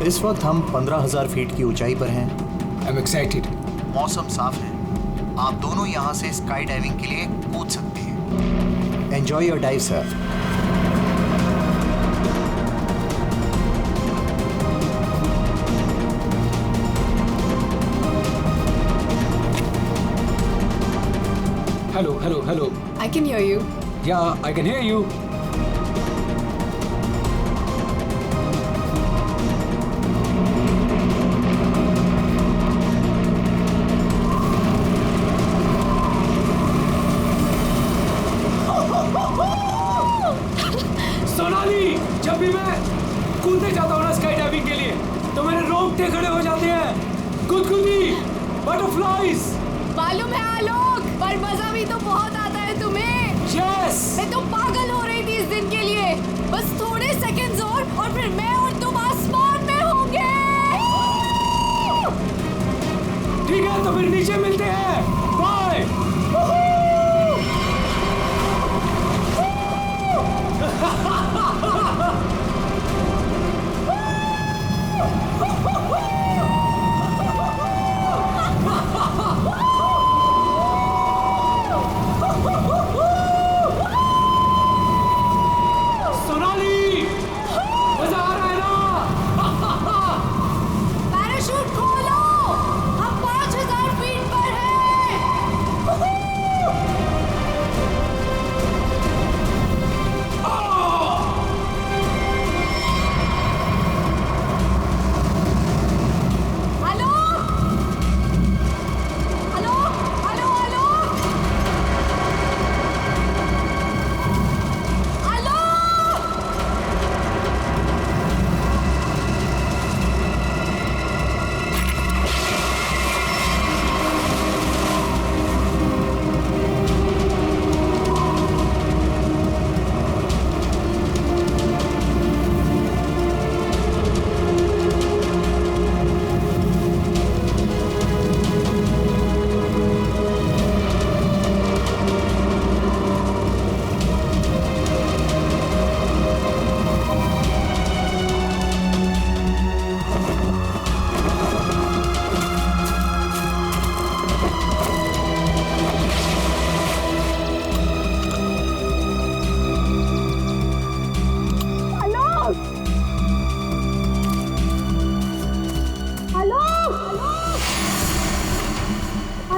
इस वक्त हम 15,000 फीट की ऊंचाई पर हैं। I am excited. मौसम साफ है, आप दोनों यहाँ से स्काई डाइविंग के लिए कूद सकते हैं। Enjoy your dive sir. Hello hello hello. I can hear you. या I can hear you. Sonali, जब भी मैं कूदने जाता हूँ ना स्काई डाइविंग के लिए तो मेरे रोंगटे खड़े हो जाते हैं। गुदगुदी, बटरफ्लाइज। मालूम है आलोक, पर मजा भी तो बहुत आता है तुम्हें। यस। मैं तो पागल हो रही थी इस दिन के लिए। बस थोड़े सेकंड्स और फिर मैं और तुम आसमान में होंगे। ठीक है, तो फिर नीचे मिलते हैं। बाय। सोनाली, मजा आ रहा है ना? पैराशूट खोलो, हम 5,000 फीट पर हैं। आलोक, आलोक,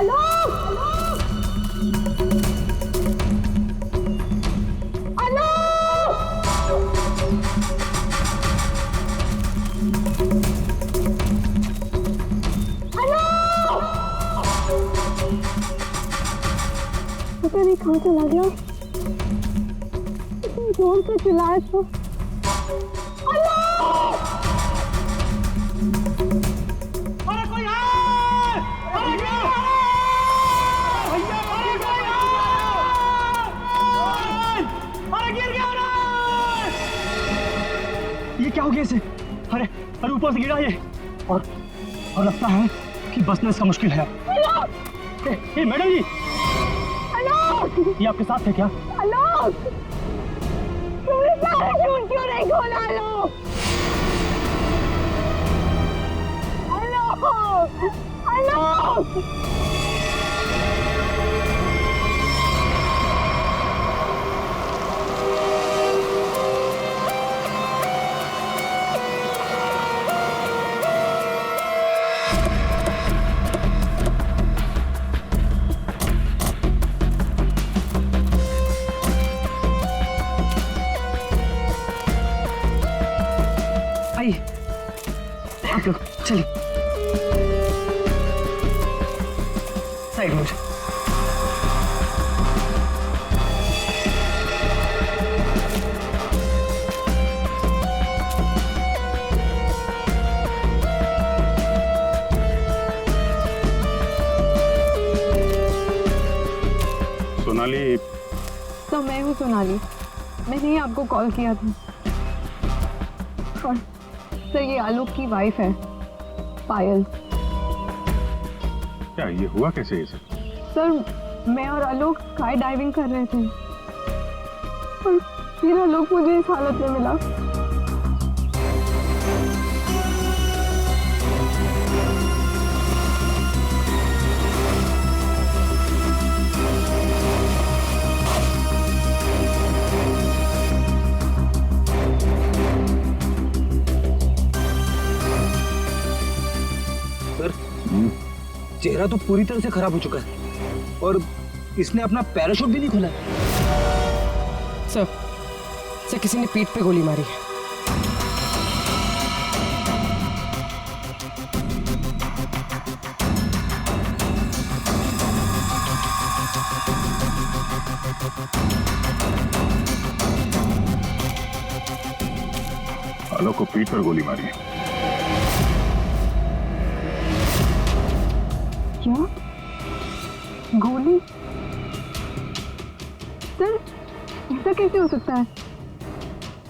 आलोक, आलोक, आलोक। पता नहीं कहाँ चला गया। इतनी जोर से चिल्लाया तो। अरे कोई है! अरे क्या है? भैया अरे कोई है! अरे गिर गया रे! ये क्या हो गया इसे? अरे अरे ऊपर से गिरा ये और लगता है कि बचना इसका मुश्किल है। ए मैडम जी, ये आपके साथ है क्या? आलोक, तुमने पैराशूट क्यों नहीं खोला? आलोक, आलोक, आइए आप लोग चलिए साइड में। सोनाली, तो मैं हूँ सोनाली। मैंने ही आपको कॉल किया था। और सर ये आलोक की वाइफ है पायल। क्या ये हुआ कैसे ये सब? सर मैं और आलोक स्काई डाइविंग कर रहे थे और फिर आलोक मुझे इस हालत में मिला। चेहरा तो पूरी तरह से खराब हो चुका है और इसने अपना पैराशूट भी नहीं खोला। सर किसी ने पीठ पे गोली मारी है। आलोक को पीठ पर गोली मारी है। क्या गोली? सर ऐसा कैसे हो सकता है?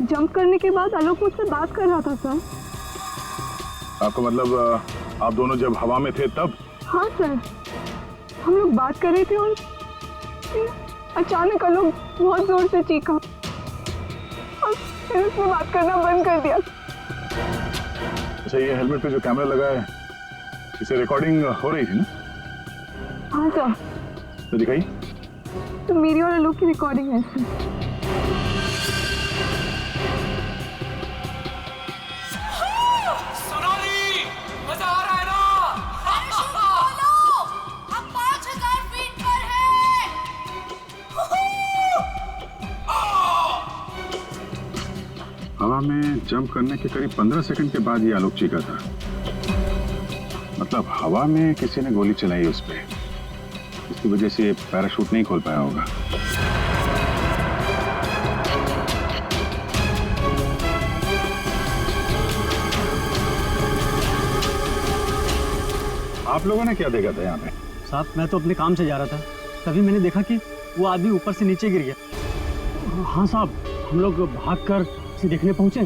जंप करने के बाद आलोक मुझसे बात कर रहा था सर। आपका मतलब आप दोनों जब हवा में थे तब? हाँ सर, हम लोग बात कर रहे थे और फिर अचानक आलोक बहुत जोर से चीखा और फिर उसने बात करना बंद कर दिया। अच्छा, ये हेलमेट पे जो कैमरा लगा है इसे रिकॉर्डिंग हो रही थी ना? हाँ सर। तो दिखाई। तो मेरी और आलोक की रिकॉर्डिंग है सर। सोनाली, मजा आ रहा है ना? हम 5000 फीट पर हैं। हवा में जंप करने के करीब 15 सेकंड के बाद ये आलोक चीखा था। मतलब हवा में किसी ने गोली चलाई उस पे, इसकी वजह से ये पैराशूट नहीं खोल पाया होगा। आप लोगों ने क्या देखा था यहाँ पे? साहब मैं तो अपने काम से जा रहा था, तभी मैंने देखा कि वो आदमी ऊपर से नीचे गिर गया। हाँ साहब, हम लोग भागकर उसे देखने पहुंचे,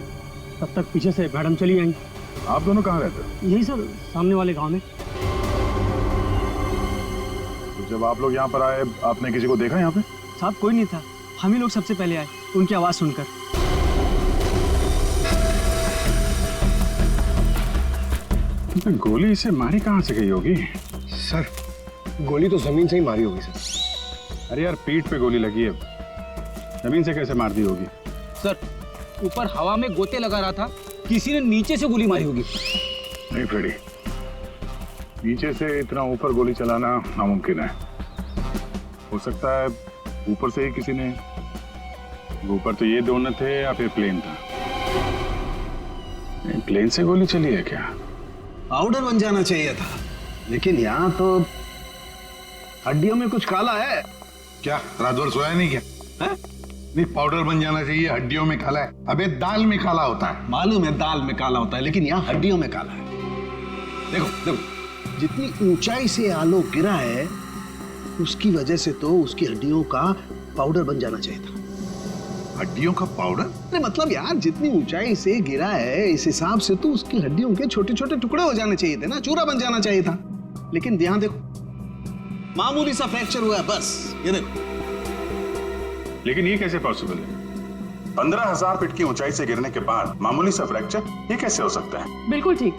तब तक पीछे से मैडम चली आई। आप दोनों कहाँ रहते हो? यही सर, सामने वाले गांव में। तो जब आप लोग यहाँ पर आए, आपने किसी को देखा यहाँ पे? साहब कोई नहीं था, हम ही लोग सबसे पहले आए उनकी आवाज सुनकर। गोली इसे मारी कहाँ से गई होगी? सर गोली तो जमीन से ही मारी होगी सर। अरे यार, पीठ पे गोली लगी है, जमीन से कैसे मार दी होगी? सर ऊपर हवा में गोते लगा रहा था, किसी ने नीचे से गोली मारी होगी। नहीं फ्रेडी, नीचे से इतना ऊपर गोली चलाना नामुमकिन है। हो सकता है ऊपर से ही किसी ने, ऊपर तो ये दोनों थे या फिर प्लेन था। नहीं, प्लेन से गोली चली है क्या? पाउडर बन जाना चाहिए था, लेकिन यहाँ तो हड्डियों में कुछ काला है। क्या रात भर सोया नहीं क्या? है? नहीं, पाउडर बन जाना चाहिए, हड्डियों में काला है। अबे दाल में काला होता है। मालूम है दाल में काला होता है, लेकिन यहाँ हड्डियों में काला है। देखो देखो, जितनी ऊंचाई से आलोक गिरा है उसकी वजह से तो उसकी हड्डियों का पाउडर बन जाना चाहिए था। हड्डियों का पाउडर? अरे मतलब यार, जितनी ऊंचाई से गिरा है इस हिसाब से तो उसकी हड्डियों के छोटे छोटे टुकड़े हो जाने चाहिए थे ना, चूरा बन जाना चाहिए था। लेकिन ध्यान देखो, मामूली सा फ्रैक्चर हुआ है बस, ये देखो। लेकिन ये कैसे पॉसिबल है? 15,000 फीट की ऊंचाई से गिरने के बाद मामूली सा फ्रैक्चर, ये कैसे हो सकता है? बिल्कुल ठीक।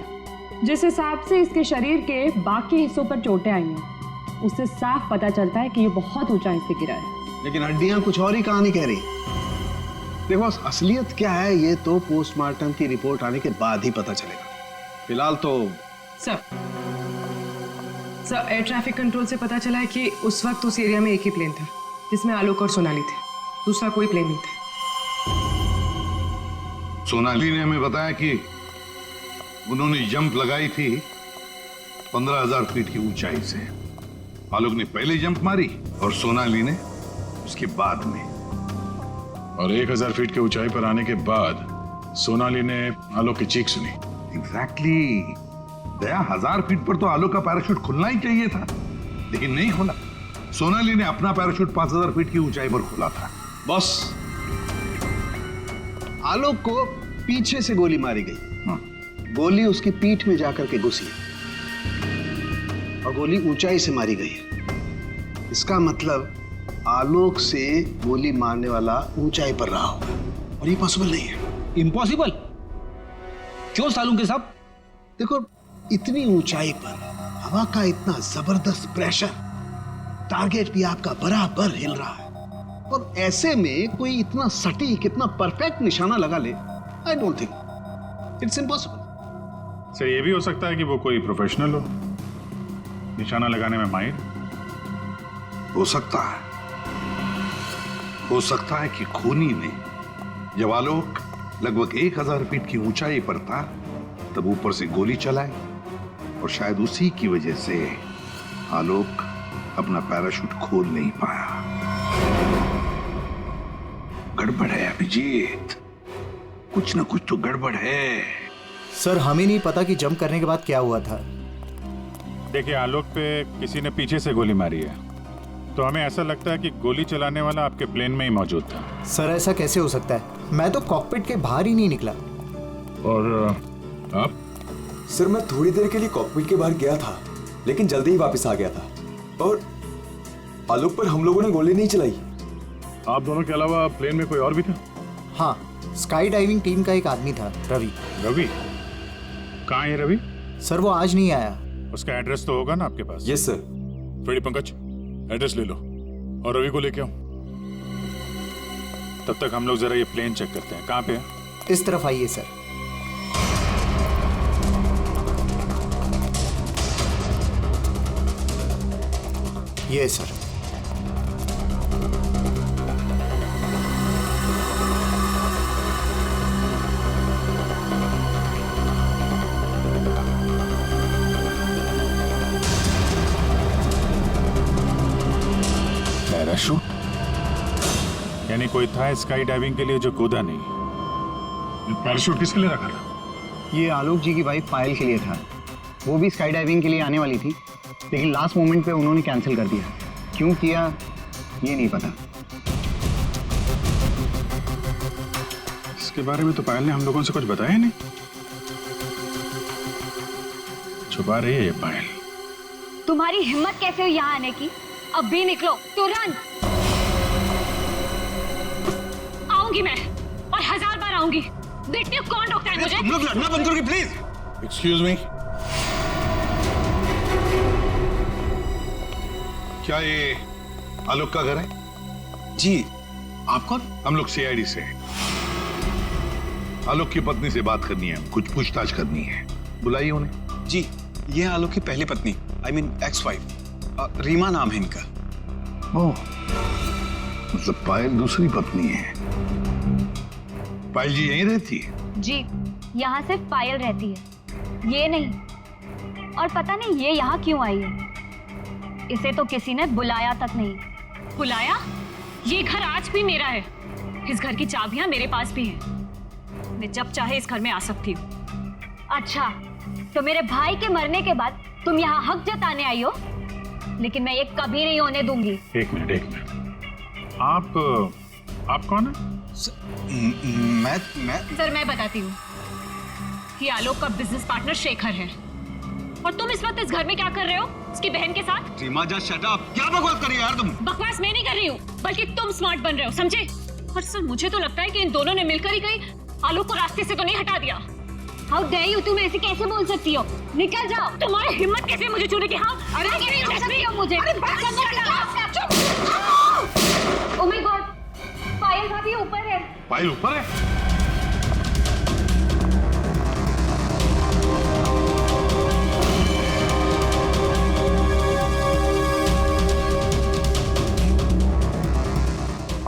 जिस हिसाब से इसके शरीर के बाकी हिस्सों पर चोटें आई हैं, उससे साफ पता चलता है कि ये बहुत ऊंचाई से गिरा है। लेकिन हड्डियां कुछ और ही कहानी कह रही। देखो असलियत क्या है ये तो पोस्टमार्टम की रिपोर्ट आने के बाद ही पता चलेगा। फिलहाल तो सर एयर ट्रैफिक कंट्रोल से पता चला है कि उस वक्त उस एरिया में एक ही प्लेन था जिसमें आलोक और सोनाली थे, दूसरा कोई प्लेन नहीं था। सोनाली ने हमें बताया कि उन्होंने जंप लगाई थी 15,000 फीट की ऊंचाई से। आलोक ने पहले जंप मारी और सोनाली ने उसके बाद में। और 1,000 फीट की ऊंचाई पर आने के बाद सोनाली ने आलोक की चीख सुनी। एग्जैक्टली। दया, 1000 फीट पर तो आलोक का पैराशूट खुलना ही चाहिए था, लेकिन नहीं खुला। सोनाली ने अपना पैराशूट 5000 फीट की ऊंचाई पर खोला था। बॉस, आलोक को पीछे से गोली मारी गई। गोली उसकी पीठ में जाकर के घुसी और गोली ऊंचाई से मारी गई है। इसका मतलब आलोक से गोली मारने वाला ऊंचाई पर रहा होगा, और ये पॉसिबल नहीं है। इम्पॉसिबल क्यों सालू के साहब? देखो, इतनी ऊंचाई पर हवा का इतना जबरदस्त प्रेशर, टारगेट भी आपका बराबर हिल रहा है, और ऐसे में कोई इतना सटीक, इतना परफेक्ट निशाना लगा ले, I don't think, it's impossible. Sir ये भी हो सकता है कि वो कोई प्रोफेशनल हो, निशाना लगाने में माहिर। हो सकता है कि खूनी ने जब आलोक लगभग 1000 फीट की ऊंचाई पर था तब ऊपर से गोली चलाई और शायद उसी की वजह से आलोक अपना पैराशूट खोल नहीं पाया। गड़बड़ है अभिजीत, कुछ ना कुछ तो गड़बड़ है। सर हमें नहीं पता कि जंप करने के बाद क्या हुआ था। देखिए, आलोक पे किसी ने पीछे से गोली मारी है, तो हमें ऐसा लगता है कि गोली चलाने वाला आपके प्लेन में ही मौजूद था। सर ऐसा कैसे हो सकता है? मैं तो कॉकपिट के बाहर ही नहीं निकला। और आप? सर मैं थोड़ी देर के लिए कॉकपिट के बाहर गया था, लेकिन जल्दी ही वापस आ गया था और आलोक पर हम लोगों ने गोली नहीं चलाई। आप दोनों के अलावा प्लेन में कोई और भी था? हाँ, स्काई डाइविंग टीम का एक आदमी था, रवि। रवि? कहाँ है रवि? सर वो आज नहीं आया। उसका एड्रेस तो होगा ना आपके पास? Yes sir. Freddy Pankaj, address ले लो और रवि को लेके आओ। तब तक हम लोग जरा ये प्लेन चेक करते हैं। कहाँ पे है? इस तरफ आइए सर। ये सर। पैराशूट? यानी कोई था स्काई डाइविंग के लिए जो कूदा नहीं। पैराशूट किसके लिए रखा था? ये आलोक जी की वाइफ पायल के लिए था। वो भी स्काई डाइविंग के लिए आने वाली थी, लेकिन लास्ट मोमेंट पे उन्होंने कैंसिल कर दिया। क्यों किया ये नहीं पता। इसके बारे में तो पायल ने हम लोगों से कुछ बताया नहीं। छुपा रही है ये पायल। तुम्हारी हिम्मत कैसे हुई यहाँ आने की? अभी निकलो तुरंत। आऊंगी मैं और 1000 बार आऊंगी। देखती हूँ कौन रोकता है मुझे। तुम लोग लड़ना बंद करोगे प्लीज? एक्सक्यूज मी, क्या ये आलोक का घर है? जी। आप कौन? हम लोग सीआईडी से हैं। आलोक की पत्नी से बात करनी है, कुछ पूछताछ करनी है। बुलाइए उन्हें। जी, ये है आलोक की पहली पत्नी, I mean ex wife, Reema नाम है इनका। ओह, मतलब पायल दूसरी पत्नी है। पायल जी यहीं रहती है? जी, यहाँ सिर्फ पायल रहती है, ये नहीं। और पता नहीं ये यहाँ क्यों आई है। इसे तो किसी ने बुलाया तक नहीं। बुलाया? ये घर आज भी मेरा है। इस घर की चाबियां मेरे पास भी हैं। मैं जब चाहे इस घर में आ सकती हूँ। अच्छा, तो मेरे भाई के मरने के बाद तुम यहाँ हक जताने आई हो, लेकिन मैं ये कभी नहीं होने दूंगी। एक मिनट। आप कौन है? मैं सर मैं बताती हूँ कि आलोक का बिजनेस पार्टनर शेखर है। और तुम इस वक्त इस घर में क्या कर रहे हो उसकी बहन के साथ? Reema just shut up. क्या बकवास कर रही हो यार तुम? बकवास मैं नहीं कर रही हूँ, बल्कि तुम स्मार्ट बन रहे हो, समझे? और सर मुझे तो लगता है कि इन दोनों ने मिलकर ही कहीं आलोक को रास्ते से तो नहीं हटा दिया। हाउ डेयर यू, तुम ऐसे कैसे बोल सकती हो? निकल जाओ। तुम्हारी हिम्मत कैसे मुझे छूने की? हाँ, अरे नहीं छू सकती हो मुझे। ओह माय गॉड, पायल भाभी ऊपर है। पायल ऊपर है?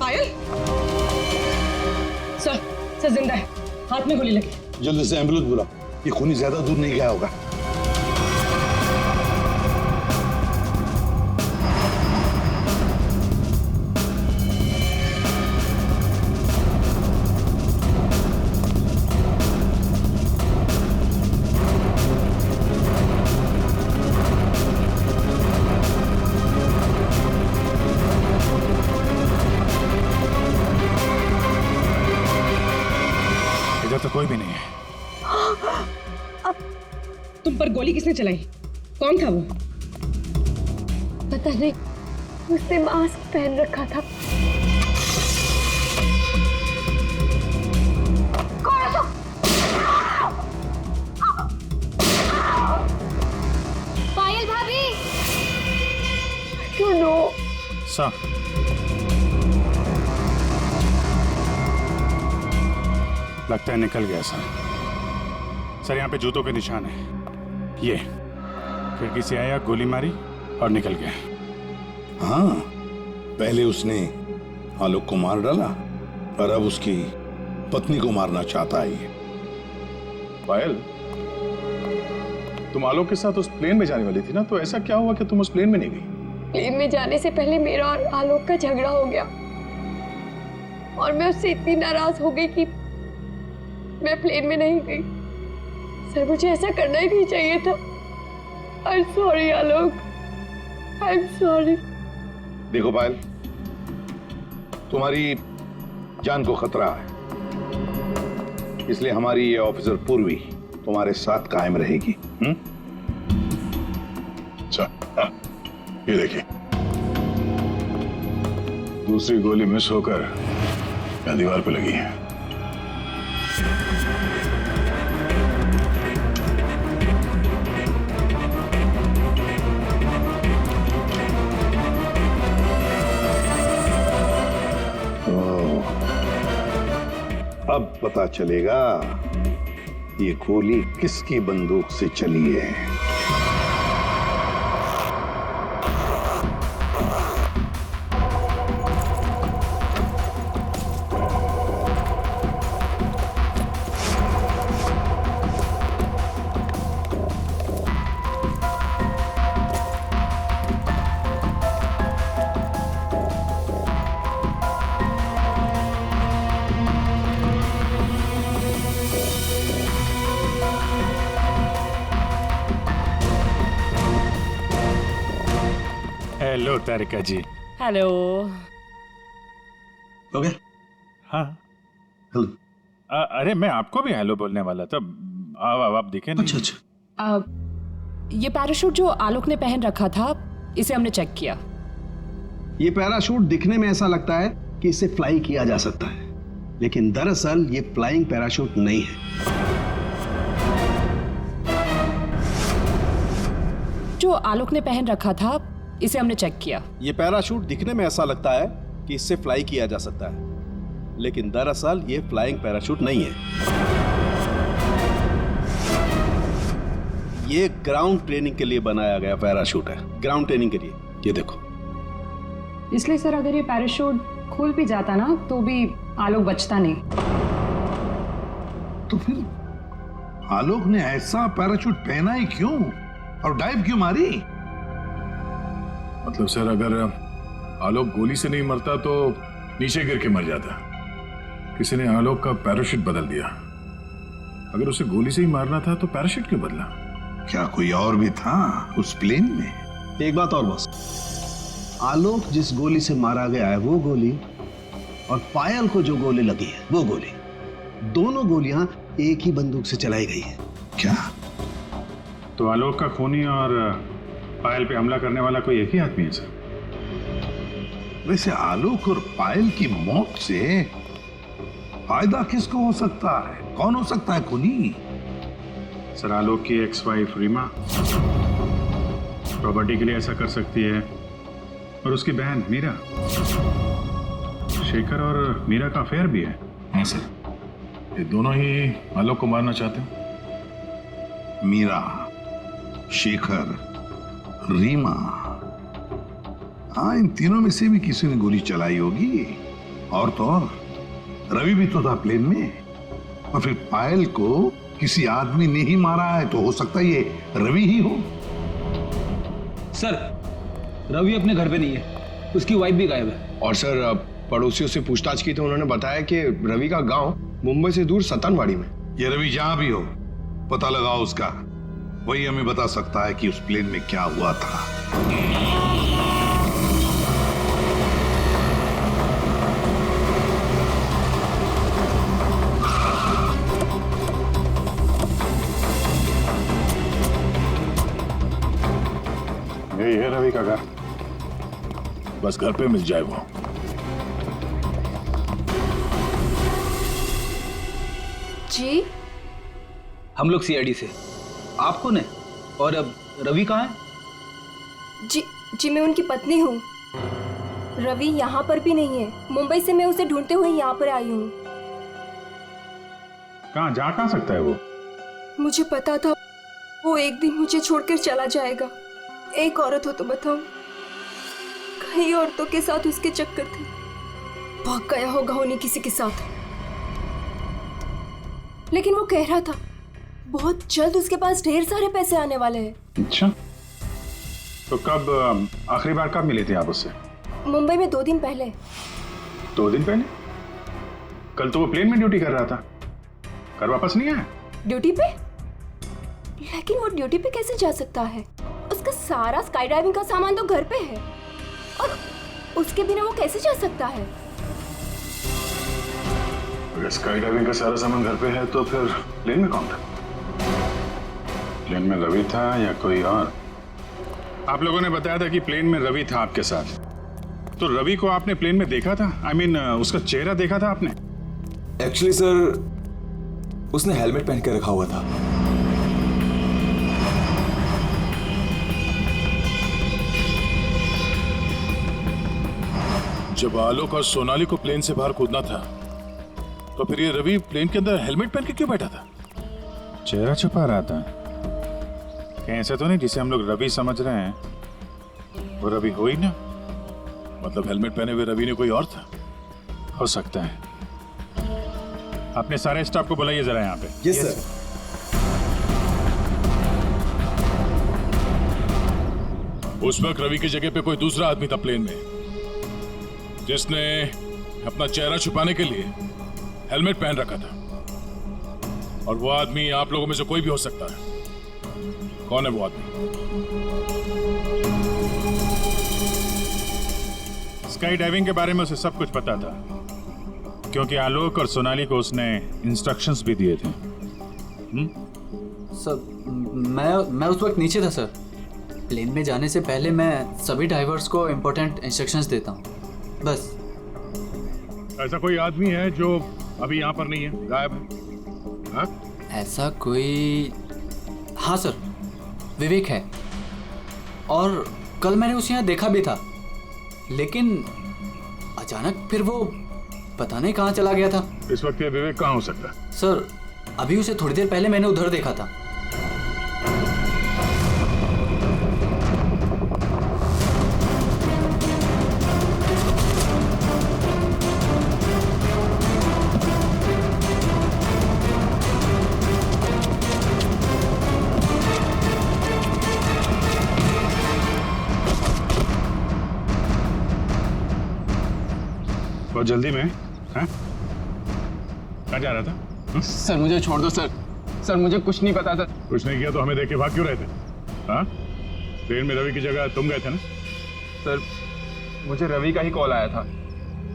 पायल? सर जिंदा है, हाथ में गोली लगी। जल्दी से एम्बुलेंस बुलाओ, ये खूनी ज्यादा दूर नहीं गया होगा। इधर तो कोई भी नहीं है। तुम पर गोली किसने चलाई? कौन था वो? पता नहीं, उसने मास्क पहन रखा था। पायल भाभी। क्यों नो? सर लगता है निकल गया सर। सर यहाँ पे जूतों के निशान है। खिड़की से आया, गोली मारी और निकल गया। हाँ, पहले उसने आलोक को मार डाला और अब उसकी पत्नी को मारना चाहता है ये। पायल, तुम आलोक के साथ उस प्लेन में जाने वाली थी ना, तो ऐसा क्या हुआ कि तुम उस प्लेन में नहीं गई? प्लेन में जाने से पहले मेरा और आलोक का झगड़ा हो गया और मैं उससे इतनी नाराज हो गई कि मैं प्लेन में नहीं गई। सर, मुझे ऐसा करना ही नहीं चाहिए था। I am sorry Alok, I am sorry. देखो पायल, तुम्हारी जान को खतरा है, इसलिए हमारी ये ऑफिसर पूर्वी तुम्हारे साथ कायम रहेगी। अच्छा, ये देखिए, दूसरी गोली मिस होकर या दीवार पे लगी है। अब पता चलेगा ये गोली किसकी बंदूक से चली है। हेलो तारिका जी। हेलो। हो गया? हाँ। हेलो। अरे मैं आपको भी हेलो बोलने वाला था। आप दिखे नहीं। अच्छा अच्छा। ये पैराशूट जो आलोक ने पहन रखा था, इसे हमने चेक किया। ये पैराशूट दिखने में ऐसा लगता है कि इसे फ्लाई किया जा सकता है, लेकिन दरअसल ये फ्लाइंग पैराशूट नहीं है। जो आलोक ने पहन रखा था, इसे हमने चेक किया। ये पैराशूट दिखने में ऐसा लगता है कि इससे फ्लाई किया जा सकता है, लेकिन दरअसल ये फ्लाइंग पैराशूट नहीं है। ये ग्राउंड ट्रेनिंग के लिए बनाया गया पैराशूट है, ग्राउंड ट्रेनिंग के लिए। ये देखो। इसलिए सर, अगर ये पैराशूट खुल भी जाता ना, तो भी आलोक बचता नहीं। तो फिर आलोक ने ऐसा पैराशूट पहना ही क्यों और डाइव क्यों मारी? मतलब सर, अगर आलोक गोली से नहीं मरता तो नीचे गिर के मर जाता। किसी ने आलोक का पैराशूट बदल दिया। अगर उसे गोली से ही मारना था तो पैराशूट क्यों बदला? क्या कोई और भी था उस प्लेन में? एक बात और बस, आलोक जिस गोली से मारा गया है वो गोली और पायल को जो गोली लगी है वो गोली, दोनों गोलियां एक ही बंदूक से चलाई गई है। क्या? तो आलोक का खूनी और पायल पे हमला करने वाला कोई एक ही आदमी है सर? वैसे आलोक और पायल की मौत से फायदा किसको हो सकता है? कौन हो सकता है खूनी? सर, आलोक की एक्स वाइफ रीमा प्रॉपर्टी के लिए ऐसा कर सकती है, और उसकी बहन मीरा। शेखर और मीरा का अफेयर भी है। हाँ सर, ये दोनों ही आलोक को मारना चाहते हैं। मीरा, शेखर, रीमा, हाँ, इन तीनों में से भी किसी ने गोली चलाई होगी। और तो और रवि भी तो था प्लेन में, और फिर पायल को किसी आदमी ने ही मारा है, तो हो सकता है ये रवि ही हो। सर, रवि अपने घर पे नहीं है, उसकी वाइफ भी गायब है। और सर, पड़ोसियों से पूछताछ की तो उन्होंने बताया कि रवि का गांव मुंबई से दूर सतनवाड़ी में। ये रवि जहां भी हो, पता लगाओ उसका, वही हमें बता सकता है कि उस प्लेन में क्या हुआ था। यही है रवि का घर, बस घर पे मिल जाए वो। जी, हम लोग सीआईडी से। आप कौन है और अब रवि कहाँ है? जी मैं उनकी पत्नी हूँ। रवि यहाँ पर भी नहीं है। मुंबई से मैं उसे ढूंढते हुए यहाँ पर आई हूँ। कहाँ जा सकता है वो? मुझे पता था वो एक दिन मुझे छोड़कर चला जाएगा। एक औरत हो तो बताओ, कई औरतों के साथ उसके चक्कर थे, भाग गया होगा उन्हीं किसी के साथ। लेकिन वो कह रहा था बहुत जल्द उसके पास ढेर सारे पैसे आने वाले हैं। अच्छा, तो कब आखिरी बार कब मिले थे आप उससे? मुंबई में 2 दिन पहले। 2 दिन पहले? कल तो वो प्लेन में ड्यूटी कर रहा था, घर वापस नहीं आया? ड्यूटी पे? लेकिन वो ड्यूटी पे कैसे जा सकता है? उसका सारा स्काई डाइविंग का सामान तो घर पे है, और उसके बिना वो कैसे जा सकता है? अगर स्काई डाइविंग का सारा सामान घर पे है तो फिर प्लेन में कौन था? प्लेन में रवि था या कोई और? आप लोगों ने बताया था कि प्लेन में रवि था आपके साथ, तो रवि को आपने प्लेन में देखा था? I mean, उसका चेहरा देखा था आपने? एक्चुअली सर, उसने हेलमेट पहन के रखा हुआ था। जब आलोक और सोनाली को प्लेन से बाहर कूदना था, तो फिर ये रवि प्लेन के अंदर हेलमेट पहन के क्यों बैठा था? चेहरा छुपा रहा था। कहीं ऐसा तो नहीं जिसे हम लोग रवि समझ रहे हैं वो रवि हो ही ना? मतलब हेलमेट पहने हुए रवि ने कोई और था? हो सकता है। अपने सारे स्टाफ को बुलाइए जरा यहाँ पे। Yes sir. उस वक्त रवि की जगह पे कोई दूसरा आदमी था प्लेन में, जिसने अपना चेहरा छुपाने के लिए हेलमेट पहन रखा था। और वो आदमी आप लोगों में से कोई भी हो सकता है। कौन है वो आदमी? स्काई डाइविंग के बारे में उसे सब कुछ पता था, क्योंकि आलोक और सोनाली को उसने इंस्ट्रक्शंस भी दिए थे। सर, मैं उस वक्त नीचे था सर। प्लेन में जाने से पहले मैं सभी ड्राइवर्स को इम्पोर्टेंट इंस्ट्रक्शंस देता हूँ, बस। ऐसा कोई आदमी है जो अभी यहाँ पर नहीं है, गायब है? हाँ? ऐसा कोई? हाँ सर, विवेक है। और कल मैंने उसे यहाँ देखा भी था, लेकिन अचानक फिर वो पता नहीं कहाँ चला गया था। इस वक्त ये विवेक कहाँ हो सकता है? सर, अभी उसे थोड़ी देर पहले मैंने उधर देखा था। बहुत जल्दी में? हाँ? कहाँ जा रहा था? सर मुझे छोड़ दो सर। सर मुझे कुछ नहीं पता सर। कुछ नहीं किया तो हमें देख के भाग क्यों रहे थे? हाँ? ट्रेन में रवि की जगह तुम गए थे ना? सर मुझे रवि का ही कॉल आया था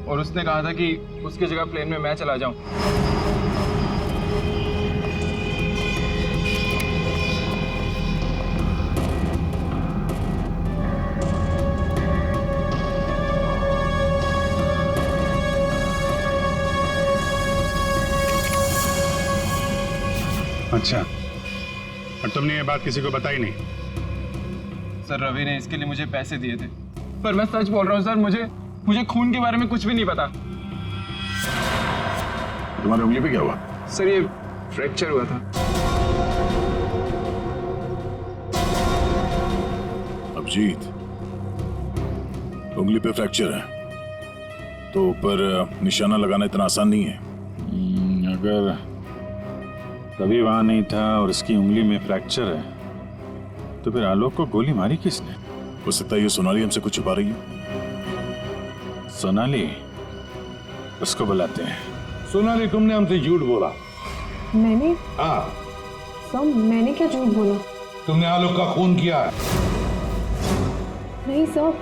और उसने कहा था कि उसकी जगह प्लेन में मैं चला जाऊं। अच्छा, और तुमने ये बात किसी को बताई नहीं? सर रवि ने इसके लिए मुझे पैसे दिए थे, पर मैं सच बोल रहा हूँ सर, मुझे खून के बारे में कुछ भी नहीं पता। तुम्हारी उंगली पे क्या हुआ? सर ये फ्रैक्चर हुआ था। अभिजीत, उंगली पे फ्रैक्चर है तो ऊपर निशाना लगाना इतना आसान नहीं है। अगर रवि वहां नहीं था और इसकी उंगली में फ्रैक्चर है, तो फिर आलोक को गोली मारी किसने? हो सकता है ये सोनाली हमसे कुछ छुपा रही है। सोनाली, उसको बुलाते हैं। सोनाली, तुमने हमसे झूठ बोला। मैंने? हाँ। सर मैंने क्या झूठ बोला? तुमने आलोक का खून किया है। नहीं सर,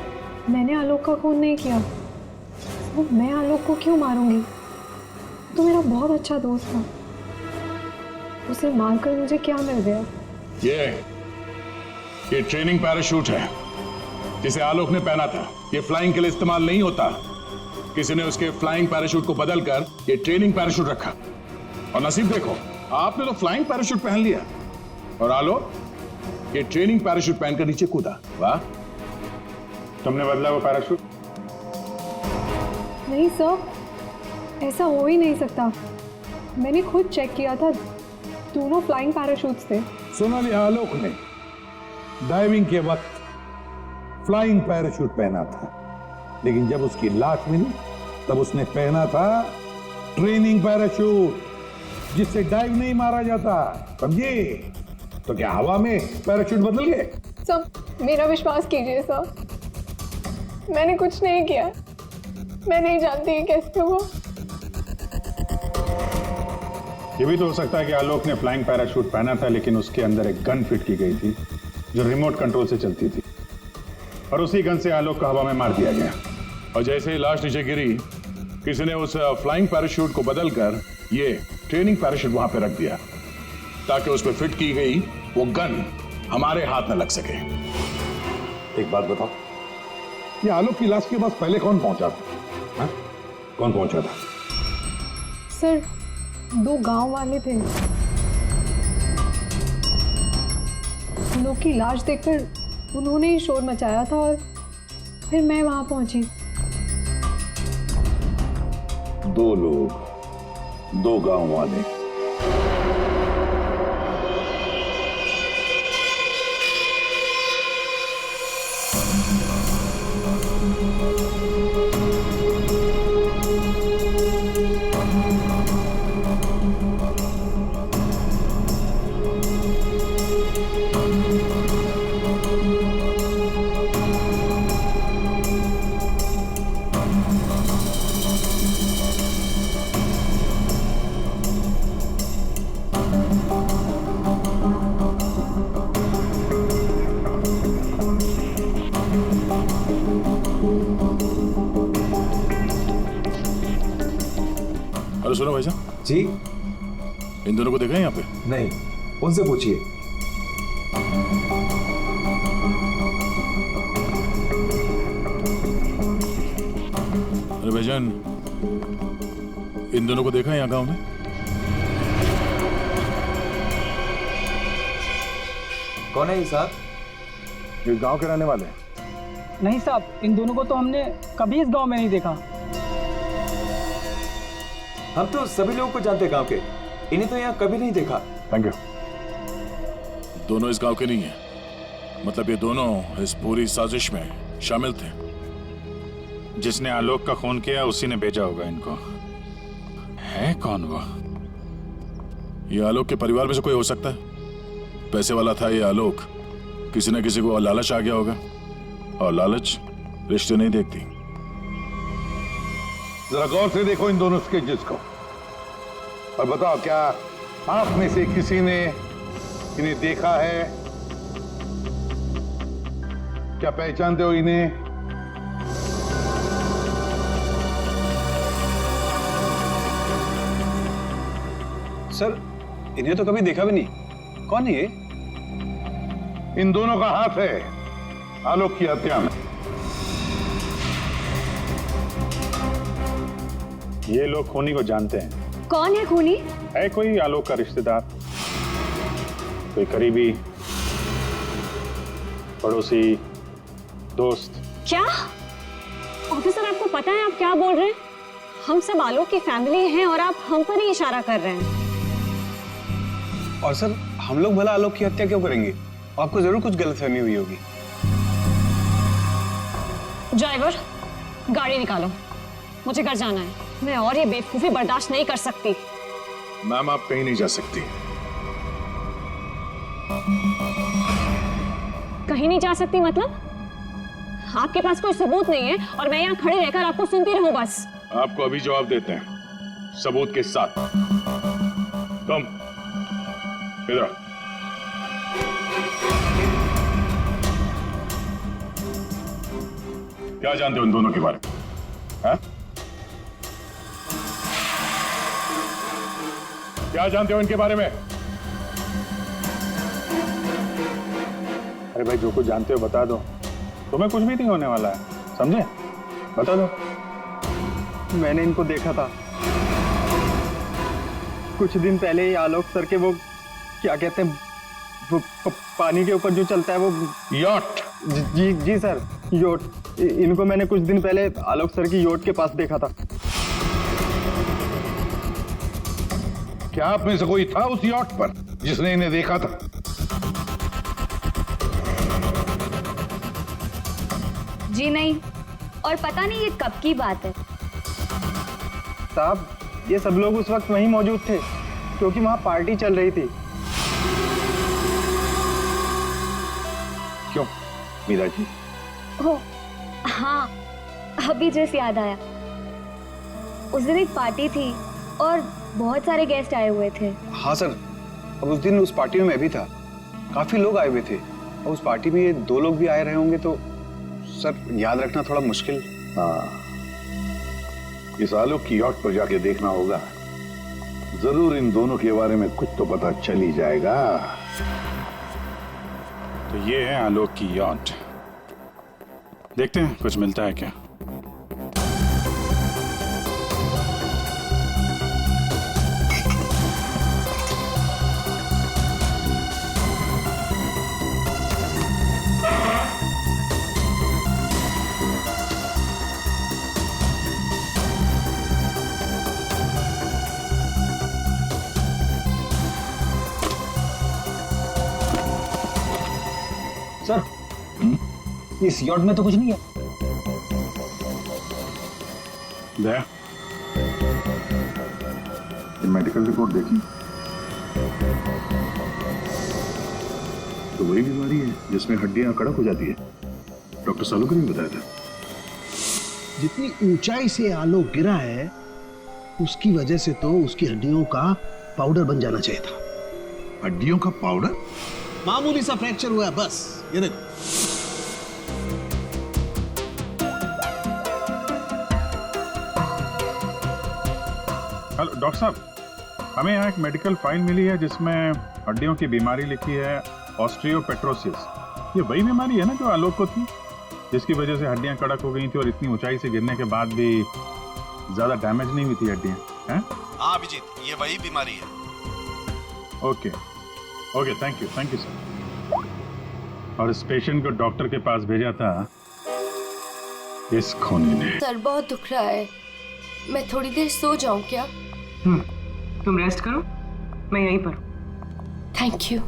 मैंने आलोक का खून नहीं किया। सर मैं आलोक को क्यों मारूंगी? तो मेरा बहुत अच्छा दोस्त था, उसे मारकर मुझे क्या मिल गया? ये ट्रेनिंग पैराशूट है जिसे आलोक ने पहना था। ये फ्लाइंग के लिए इस्तेमाल नहीं होता। किसी ने उसके फ्लाइंग पैराशूट को बदलकर ये ट्रेनिंग पैराशूट रखा, और नसीब देखो आपने तो फ्लाइंग पैराशूट पहन लिया और आलोक ये ट्रेनिंग पैराशूट पहनकर नीचे कूदा। वाह! तुमने बदला वो पैराशूट? नहीं सर, ऐसा हो ही नहीं सकता। मैंने खुद चेक किया था, दोनों फ्लाइंग पैराशूट्स थे। सोनाली आलोक ने डाइविंग के वक्त फ्लाइंग पैराशूट पहना था, लेकिन जब उसकी लाश मिली तब उसने पहना था ट्रेनिंग पैराशूट, जिससे डाइव नहीं मारा जाता, समझे? तो क्या हवा में पैराशूट बदल गए? सब मेरा विश्वास कीजिए सर, मैंने कुछ नहीं किया, मैं नहीं जानती ये कैसे हुआ। ये भी तो हो सकता है कि आलोक ने फ्लाइंग पैराशूट पहना था, लेकिन उसके अंदर एक गन फिट की गई थी जो रिमोट कंट्रोल से चलती थी, और उसी गन से आलोक को हवा में मार दिया गया। और जैसे ही लाश नीचे गिरी, किसी ने उस फ्लाइंग पैराशूट को बदलकर ये ट्रेनिंग पैराशूट वहां पे रख दिया, ताकि उस पर फिट की गई वो गन हमारे हाथ में लग सके। एक बात बताओ, ये आलोक की लाश के पास पहले कौन पहुंचा था? कौन पहुंचा था? सर 2 गांव वाले थे, उन लोग की लाश देखकर उन्होंने ही शोर मचाया था और फिर मैं वहां पहुंची। 2 लोग, 2 गांव वाले। हेलो सुनो भाई साहब जी, इन दोनों को देखा है यहाँ पे? नहीं, उनसे पूछिए। अरे भाईजान, इन दोनों को देखा है यहाँ गांव में? कौन है ये साहब? इस गांव के रहने वाले? नहीं साहब, इन दोनों को तो हमने कभी इस गांव में नहीं देखा। हम तो सभी लोगों को जानते हैं गांव के, इन्हें तो यहाँ कभी नहीं देखा। Thank you. दोनों इस गांव के नहीं है, मतलब ये दोनों इस पूरी साजिश में शामिल थे। जिसने आलोक का खून किया उसी ने भेजा होगा इनको। है कौन वो? ये आलोक के परिवार में से कोई हो सकता है। पैसे वाला था ये आलोक, किसी न किसी को लालच आ गया होगा, और लालच रिश्ते नहीं देखती। जरा गौर से देखो इन दोनों स्केचेस को और बताओ, क्या आप में से किसी ने इन्हें देखा है? क्या पहचानते हो इन्हें? सर, इन्हें तो कभी देखा भी नहीं। कौन है ये? इन दोनों का हाथ है आलोक की हत्या में। ये लोग खूनी को जानते हैं। कौन है खूनी? है कोई आलोक का रिश्तेदार, कोई करीबी, पड़ोसी, दोस्त। क्या ऑफिसर, आपको पता है आप क्या बोल रहे हैं? हम सब आलोक की फैमिली हैं और आप हम पर ही इशारा कर रहे हैं। और सर, हम लोग भला आलोक की हत्या क्यों करेंगे? आपको जरूर कुछ गलतफहमी हुई होगी। ड्राइवर, गाड़ी निकालो, मुझे घर जाना है। मैं और ये बेवकूफी बर्दाश्त नहीं कर सकती। मैम, आप कहीं नहीं जा सकती। कहीं नहीं जा सकती मतलब? आपके पास कोई सबूत नहीं है और मैं यहाँ खड़े रहकर आपको सुनती रहूं बस? आपको अभी जवाब देते हैं, सबूत के साथ। तुम इधर आओ। क्या जानते हो इन दोनों के बारे में? हाँ? क्या जानते हो इनके बारे में? अरे भाई, जो कुछ जानते हो बता दो, तुम्हें कुछ भी नहीं होने वाला है, समझे? बता दो। मैंने इनको देखा था कुछ दिन पहले ही। आलोक सर के वो क्या कहते हैं, वो पानी के ऊपर जो चलता है वो यॉट। जी सर, योट। इनको मैंने कुछ दिन पहले आलोक सर की योट के पास देखा था। क्या आप में से कोई था उस यॉट पर जिसने इन्हें देखा था? जी नहीं, और पता नहीं ये कब की बात है। साहब, ये सब लोग उस वक्त वहीं मौजूद थे क्योंकि वहां पार्टी चल रही थी। क्यों मीरा जी? हो हाँ, अभी जस्ट याद आया। उस दिन एक पार्टी थी और बहुत सारे गेस्ट आए हुए थे। हाँ सर, अब उस दिन उस पार्टी में मैं भी था, काफी लोग आए हुए थे। और उस पार्टी में ये 2 लोग भी आए रहे होंगे तो सर याद रखना थोड़ा मुश्किल। हाँ, इस आलोक की यॉट पर जाके देखना होगा, जरूर इन दोनों के बारे में कुछ तो पता चल ही जाएगा। तो ये है आलोक की यॉट, देखते हैं कुछ मिलता है क्या। सर, इस यॉट में तो कुछ नहीं है। दया, ये मेडिकल रिपोर्ट देखी तो वही बीमारी है जिसमें हड्डियां कड़क हो जाती है। डॉक्टर सालुकर ने बताया था। जितनी ऊंचाई से आलोक गिरा है उसकी वजह से तो उसकी हड्डियों का पाउडर बन जाना चाहिए था। हड्डियों का पाउडर? मामूली सा फ्रैक्चर हुआ है बस, ये देखो। हेलो डॉक्टर साहब, हमें यहाँ एक मेडिकल फाइल मिली है जिसमें हड्डियों की बीमारी लिखी है, ऑस्टियोपेट्रोसिस। ये वही बीमारी है ना जो आलोक को थी, जिसकी वजह से हड्डियां कड़क हो गई थी और इतनी ऊंचाई से गिरने के बाद भी ज्यादा डैमेज नहीं हुई थी हड्डियां, हैं? हाँ अभिजीत, ये वही बीमारी है। Okay okay, thank you sir. और इस पेशेंट को डॉक्टर के पास भेजा था इस खूनी ने। सर बहुत दुख रहा है, मैं थोड़ी देर सो जाऊं क्या? तुम रेस्ट करो, मैं यहीं पर हूं। Thank you.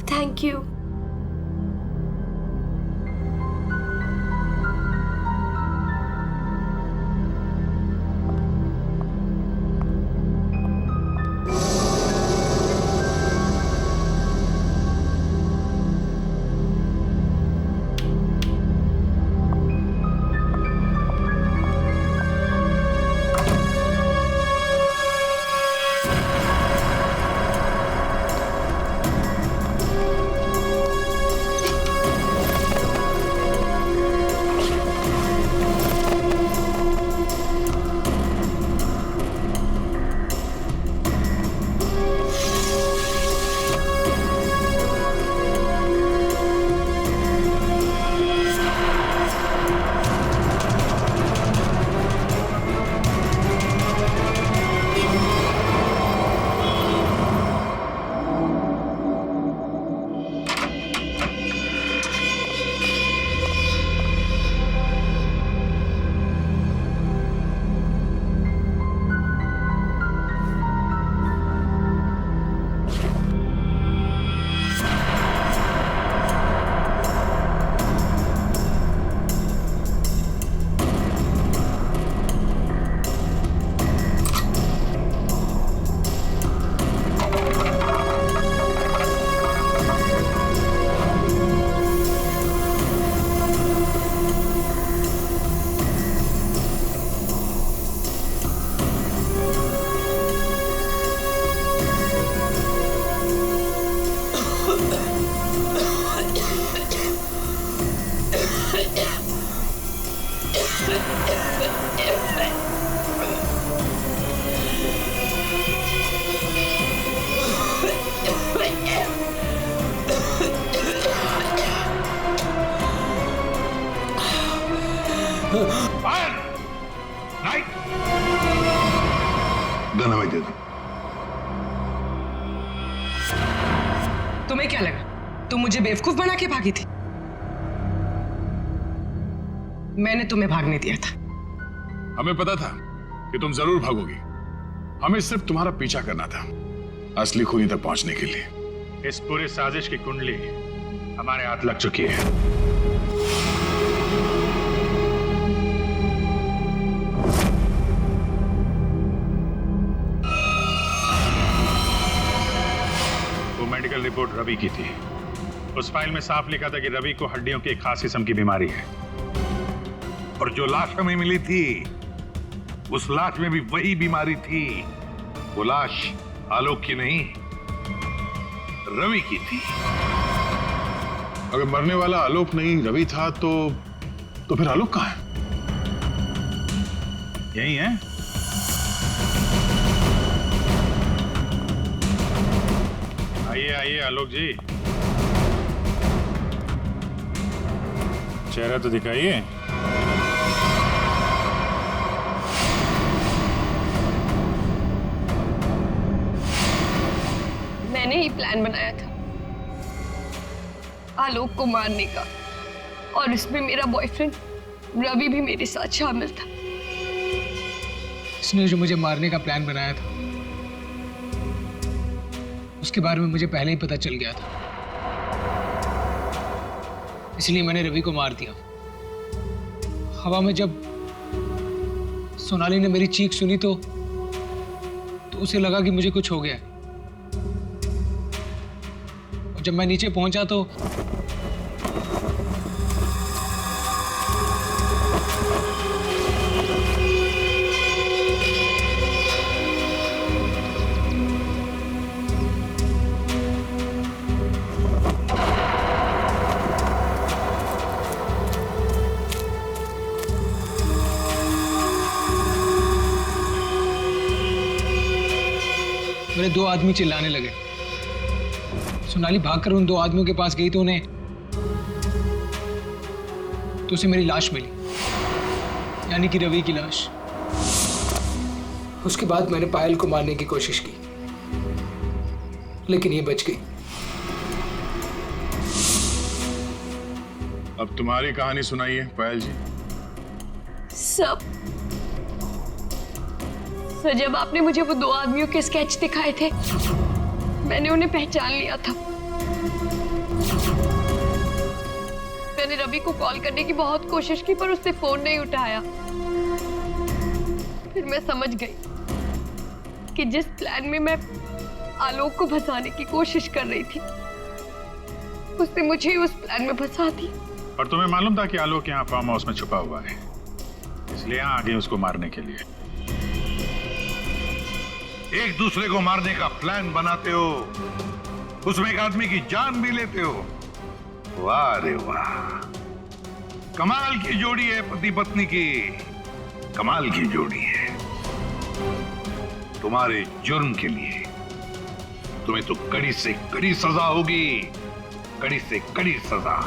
Thank you. धन्यवाद दे दो। तुम्हें क्या लगा तुम मुझे बेवकूफ बना के भागी थी? मैंने तुम्हें भागने दिया था। हमें पता था कि तुम जरूर भागोगी, हमें सिर्फ तुम्हारा पीछा करना था असली खूनी तक पहुंचने के लिए। इस पूरी साजिश की कुंडली हमारे हाथ लग चुकी है। वो मेडिकल रिपोर्ट रवि की थी। उस फाइल में साफ लिखा था कि रवि को हड्डियों की एक खास किस्म की बीमारी है। और जो लाश हमें मिली थी, उस लाश में भी वही बीमारी थी। वो लाश आलोक की नहीं, रवि की थी। अगर मरने वाला आलोक नहीं रवि था तो फिर आलोक कहाँ है? यही है। आइए आइए आलोक जी, चेहरा तो दिखाइए। मैंने ही प्लान बनाया था आलोक को मारने का, और इसमें मेरा बॉयफ्रेंड रवि भी मेरे साथ शामिल था। इसने जो मुझे मारने का प्लान बनाया था, उसके बारे में मुझे पहले ही पता चल गया था, इसलिए मैंने रवि को मार दिया। हवा में जब सोनाली ने मेरी चीख सुनी तो उसे लगा कि मुझे कुछ हो गया। और जब मैं नीचे पहुंचा तो मेरे दो आदमी चिल्लाने लगे। सोनाली भागकर उन दो आदमियों के पास गई तो उसे मेरी लाश मिली, यानी कि रवि की लाश। उसके बाद मैंने पायल को मारने की कोशिश की, लेकिन ये बच गई। अब तुम्हारी कहानी सुनाइए पायल जी। सर, जब आपने मुझे वो दो आदमियों के स्केच दिखाए थे, मैंने उन्हें पहचान लिया था। मैंने रवि को कॉल करने की बहुत कोशिश की, पर उसने फोन नहीं उठाया। फिर मैं समझ गई कि जिस प्लान में मैं आलोक को फंसाने की कोशिश कर रही थी, उसने मुझे उस प्लान में फंसा दी। और तुम्हें मालूम था कि आलोक यहाँ फार्म हाउस में छुपा हुआ है, इसलिए यहाँ आ गई उसको मारने के लिए। एक दूसरे को मारने का प्लान बनाते हो, उसमें एक आदमी की जान भी लेते हो। वाह रे वाह, कमाल की जोड़ी है पति पत्नी की, कमाल की जोड़ी है। तुम्हारे जुर्म के लिए तुम्हें तो कड़ी से कड़ी सजा होगी, कड़ी से कड़ी सजा।